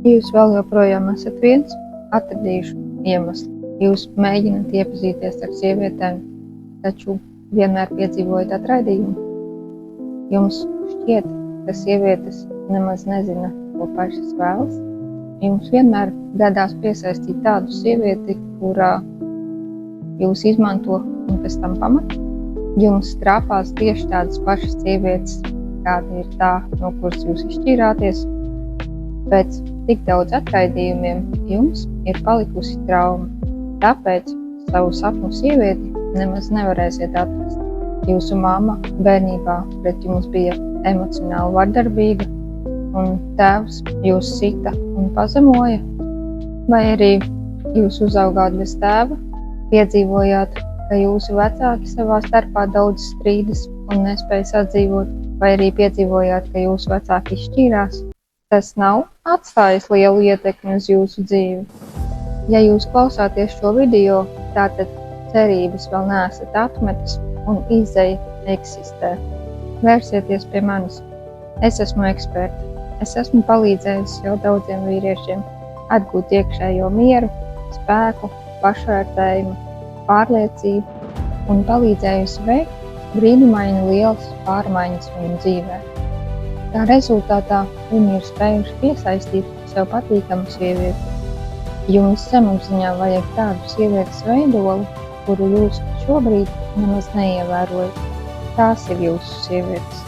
Ja jūs vēl joprojām esat viens, atradīšu iemeslu. Jūs mēģināt iepazīties ar sievietēm, taču vienmēr piedzīvojat atraidījumu. Jums šķiet, ka sievietes nemaz nezina, ko pašas vēlas. Jums vienmēr gadās piesaistīt tādu sievieti, kurā jūs izmanto un pēc tam pamat. Jums trāpās tieši tādas pašas sievietes, kāda ir tā, no kuras jūs izšķīrāties. Pēc tik daudz atraidījumiem jums ir palikusi trauma. Tāpēc savu sapnu sievieti nemaz nevarēsiet atrast. Jūsu mamma bērnībā pret jums bija emocionāli vardarbīga, un tēvs jūs sita un pazemoja, vai arī jūs uzaugāt bez tēva, piedzīvojāt, ka jūsu vecāki savā starpā daudz strīdas un nespēja sadzīvot, vai arī piedzīvojāt, ka jūsu vecāki izšķīrās. Tas nav atstājis lielu ietekmi uz jūsu dzīvi. Ja jūs klausāties šo video, tātad cerības vēl neesat atmetis un izeja eksistē. Vērsieties pie manis. Es esmu eksperta. Es esmu palīdzējusi jau daudziem vīriešiem atgūt iekšējo mieru, spēku, pašvērtējumu, pārliecību un palīdzējusi veikt brīnumaini lielas pārmaiņas viņu dzīvē. Tā rezultātā viņi ir spējuši piesaistīt sev patīkamu sievieti. Jums zemapziņā vajag tādu sievietes veidoli, kuru jūs šobrīd nemaz neievērojat. Tās ir jūsu sievietes.